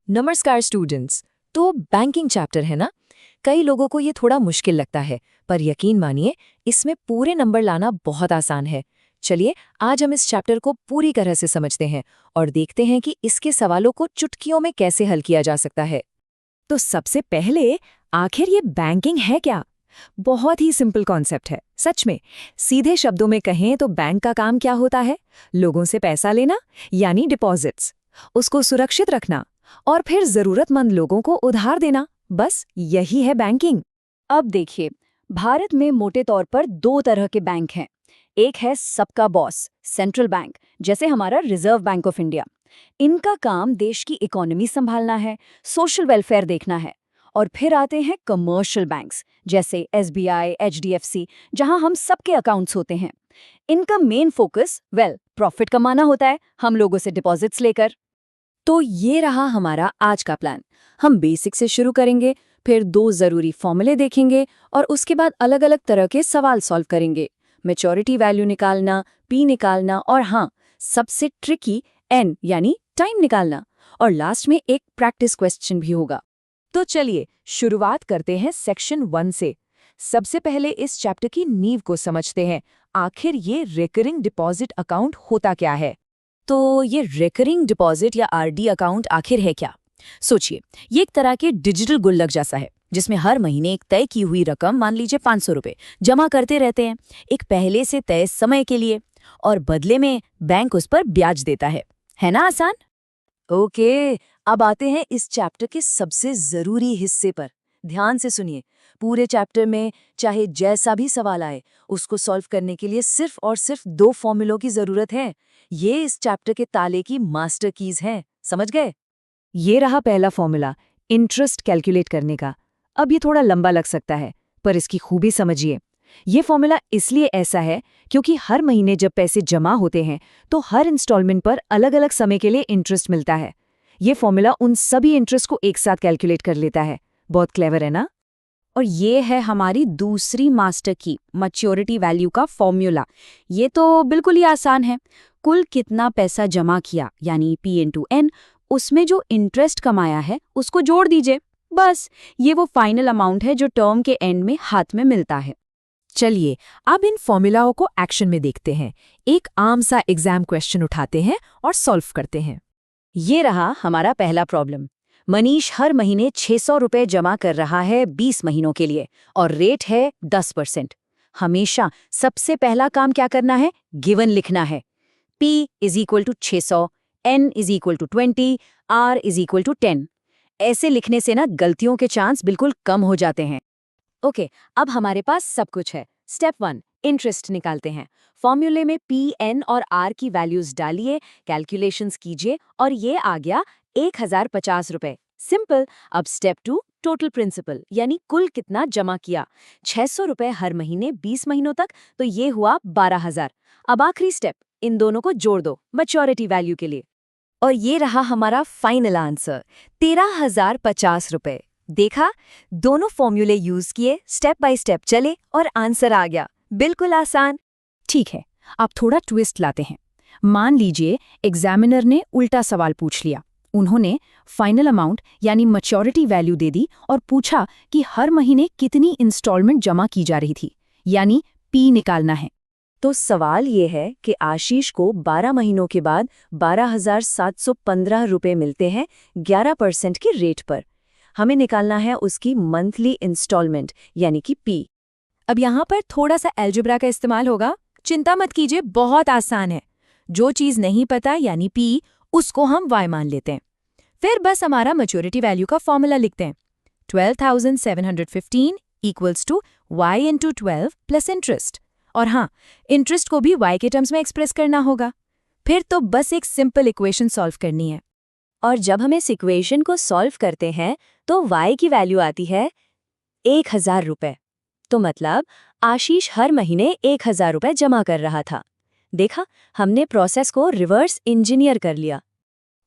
नमस्कार स्टूडेंट्स। तो banking chapter है ना। कई लोगों को ये थोड़ा मुश्किल लगता है, पर यकीन मानिए इसमें पूरे नंबर लाना बहुत आसान है। चलिए आज हम इस चैप्टर को पूरी तरह से समझते हैं और देखते हैं कि इसके सवालों को चुटकियों में कैसे हल किया जा सकता है। तो सबसे पहले आखिर ये बैंकिंग है क्या? बहुत ही सिंपल कॉन्सेप्ट है सच में। सीधे शब्दों में कहें तो बैंक का काम क्या होता है? लोगों से पैसा लेना, यानी डिपॉजिट्स, उसको सुरक्षित रखना और फिर जरूरतमंद लोगों को उधार देना। बस यही है बैंकिंग। अब देखिए, भारत में मोटे तौर पर दो तरह के बैंक हैं। एक है सबका बॉस सेंट्रल बैंक, जैसे हमारा रिजर्व बैंक ऑफ इंडिया। इनका काम देश की इकोनॉमी संभालना है, सोशल वेलफेयर देखना है। और फिर आते हैं कमर्शियल बैंक्स, जैसे एसबीआई, एचडीएफसी, जहां हम सबके अकाउंट्स होते हैं। इनका मेन फोकस प्रॉफिट कमाना होता है, हम लोगों से डिपॉजिट्स लेकर। तो ये रहा हमारा आज का प्लान। हम बेसिक से शुरू करेंगे, फिर दो जरूरी फॉर्मूले देखेंगे और उसके बाद अलग अलग तरह के सवाल सॉल्व करेंगे। मैच्योरिटी वैल्यू निकालना, पी निकालना और हाँ, सबसे ट्रिकी एन यानी टाइम निकालना। और लास्ट में एक प्रैक्टिस क्वेश्चन भी होगा। तो चलिए शुरुआत करते हैं सेक्शन 1 से। सबसे पहले इस चैप्टर की नींव को समझते हैं। आखिर ये रिकरिंग डिपॉजिट अकाउंट होता क्या है? तो ये रिकरिंग डिपॉजिट या आरडी अकाउंट आखिर है क्या? सोचिए, ये एक तरह के डिजिटल गुल्लक जैसा है, जिसमें हर महीने एक तय की हुई रकम, मान लीजिए 500 रुपए, जमा करते रहते हैं एक पहले से तय समय के लिए, और बदले में बैंक उस पर ब्याज देता है ना आसान? ओके, अब आते हैं इस चैप्टर के सबसे जरूरी हिस्से पर। ध्यान से सुनिए। पूरे चैप्टर में चाहे जैसा भी सवाल आए, उसको सॉल्व करने के लिए सिर्फ और सिर्फ दो फॉर्मूलों की जरूरत है। ये इस चैप्टर के ताले की मास्टर कीज हैं, समझ गए? ये रहा पहला फॉर्मूला, इंटरेस्ट कैलकुलेट करने का। अब ये थोड़ा लंबा लग सकता है, पर इसकी खूबी समझिए। ये फॉर्मूला इसलिए ऐसा है क्योंकि हर महीने जब पैसे जमा होते हैं तो हर इंस्टॉलमेंट पर अलग अलग समय के लिए इंटरेस्ट मिलता है। ये फॉर्मूला उन सभी इंटरेस्ट को एक साथ कैलकुलेट कर लेता है। बहुत क्लेवर है ना? और ये है हमारी दूसरी मास्टर की, मैच्योरिटी वैल्यू का फॉर्मूला। ये तो बिल्कुल ही आसान है। कुल कितना पैसा जमा किया, यानी P इंटू N, उसमें जो इंटरेस्ट कमाया है उसको जोड़ दीजिए। बस ये वो फाइनल अमाउंट है जो टर्म के एंड में हाथ में मिलता है। चलिए अब इन फॉर्मूलाओं को एक्शन में देखते हैं। एक आम सा एग्जाम क्वेश्चन उठाते हैं और सॉल्व करते हैं। ये रहा हमारा पहला प्रॉब्लम। मनीष हर महीने 600 रुपए जमा कर रहा है 20 महीनों के लिए और रेट है 10%। हमेशा सबसे पहला काम क्या करना है? गिवन लिखना है। P is equal to 600, N is equal to 20, R is equal to 10। ऐसे लिखने से ना गलतियों के चांस बिल्कुल कम हो जाते हैं। ओके, अब हमारे पास सब कुछ है। स्टेप 1, इंटरेस्ट निकालते हैं। फॉर्मूले में P, N और R की वैल्यूज डालिए, कैलकुलेशंस कीजिए और ये आ गया 1050 रुपए। सिंपल। अब स्टेप 2, टोटल प्रिंसिपल यानी कुल कितना जमा किया। 600 रुपए हर महीने 20 महीनों तक, तो ये हुआ 12,000। अब आखिरी स्टेप, इन दोनों को जोड़ दो मैच्योरिटी वैल्यू के लिए। और ये रहा हमारा फाइनल आंसर, 13,050 रुपए। देखा, दोनों फॉर्मूले यूज किए, स्टेप बाय स्टेप चले और आंसर आ गया। बिल्कुल आसान। ठीक है, अब थोड़ा ट्विस्ट लाते हैं। मान लीजिए एग्जामिनर ने उल्टा सवाल पूछ लिया। उन्होंने फाइनल अमाउंट यानी मैच्योरिटी वैल्यू दे दी और पूछा कि हर महीने कितनी इंस्टॉलमेंट जमा की जा रही थी, यानी P निकालना है। तो सवाल ये है कि आशीष को 12 महीनों के बाद 12,715 रुपए मिलते हैं 11% की रेट पर। हमें निकालना है उसकी मंथली इंस्टॉलमेंट यानी कि P। अब यहाँ पर थोड़ा सा अलजेब्रा का इस्तेमाल होगा। चिंता मत कीजिए, बहुत आसान है। जो चीज़ नहीं पता यानी P, उसको हम Y मान लेते हैं। फिर बस हमारा मैच्योरिटी वैल्यू का फॉर्मूला लिखते हैं। 12,715 equals to Y into 12 plus interest. और हाँ, इंटरेस्ट को भी Y के टर्म्स में एक्सप्रेस करना होगा। फिर तो बस एक सिंपल इक्वेशन सॉल्व करनी है। और जब हम इस इक्वेशन को सॉल्व करते हैं तो Y की वैल्यू आती है 1,000 रुपए। तो मतलब आशीष हर महीने 1,000 रुपए जमा कर रहा था। देखा, हमने प्रोसेस को रिवर्स इंजीनियर कर लिया।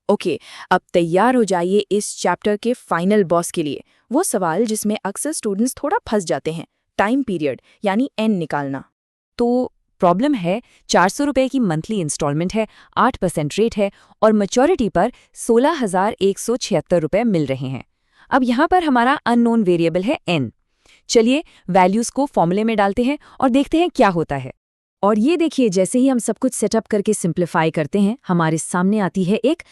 ओके, अब तैयार हो जाइए इस चैप्टर के फाइनल बॉस के लिए, वो सवाल जिसमें अक्सर स्टूडेंट्स थोड़ा फंस जाते हैं, टाइम पीरियड यानी N निकालना। तो प्रॉब्लम है 400 रुपए की मंथली इंस्टॉलमेंट है, 8% रेट है और मैच्योरिटी पर 16,176 रुपए मिल रहे हैं। अब यहाँ पर हमारा अननोन वेरिएबल है n। चलिए वैल्यूज को फॉर्मूले में डालते हैं और देखते हैं क्या होता है। और ये देखिए, जैसे ही हम सब कुछ सेटअप करके सिंप्लीफाई करते हैं, हमारे सामने आती है एक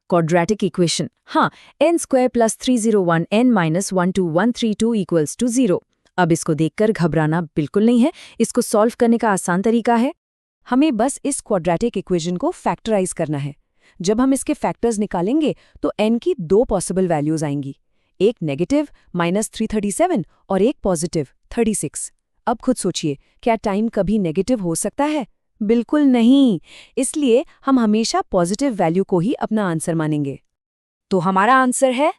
क्वाड्रेटिक इक्वेशन। हाँ, n² + 301 n - 12132 = 0। अब इसको देखकर घबराना बिल्कुल नहीं है, इसको सॉल्व करने का आसान तरीका है। हमें बस इस क्वाड्रेटिक इक्वेशन को फैक्टराइज करना है। जब हम इसके फैक्टर्स निकालेंगे तो n की 2 पॉसिबल वैल्यूज आएंगी, एक नेगेटिव -337 और एक पॉजिटिव 36। अब खुद सोचिए, क्या टाइम कभी नेगेटिव हो सकता है? बिल्कुल नहीं। इसलिए हम हमेशा पॉजिटिव वैल्यू को ही अपना आंसर मानेंगे। तो हमारा आंसर है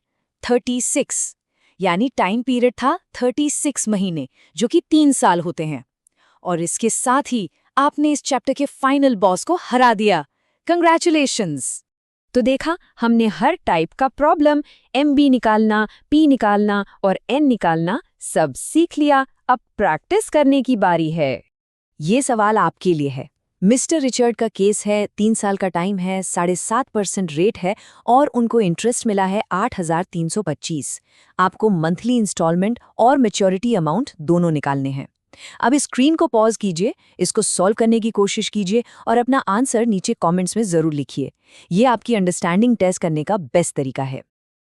36, यानी टाइम पीरियड था 36 महीने, जो कि 3 साल होते हैं। और इसके साथ ही आपने इस चैप्टर के फाइनल बॉस को हरा दिया। कंग्रेचुलेशंस! तो देखा, हमने हर टाइप का प्रॉब्लम, MB निकालना, P निकालना और N निकालना सब सीख लिया। अब प्रैक्टिस करने की बारी है। ये सवाल आपके लिए है। मिस्टर रिचर्ड का केस है, 3 साल का टाइम है, 7.5% रेट है और उनको इंटरेस्ट मिला है 8,325। आपको मंथली इंस्टॉलमेंट और मैच्योरिटी अमाउंट दोनों निकालने हैं। अब इस स्क्रीन को पॉज कीजिए, इसको सॉल्व करने की कोशिश कीजिए और अपना आंसर नीचे कमेंट्स में ज़रूर लिखिए। ये आपकी अंडरस्टैंडिंग टेस्ट करने का बेस्ट तरीका है।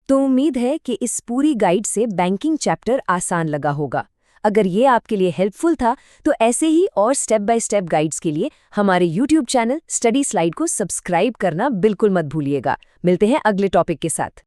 तो उम्मीद है कि इस पूरी गाइड से बैंकिंग चैप्टर आसान लगा होगा। अगर ये आपके लिए हेल्पफुल था तो ऐसे ही और स्टेप बाय स्टेप गाइड्स के लिए हमारे YouTube चैनल स्टडी स्लाइड को सब्सक्राइब करना बिल्कुल मत भूलिएगा। मिलते हैं अगले टॉपिक के साथ।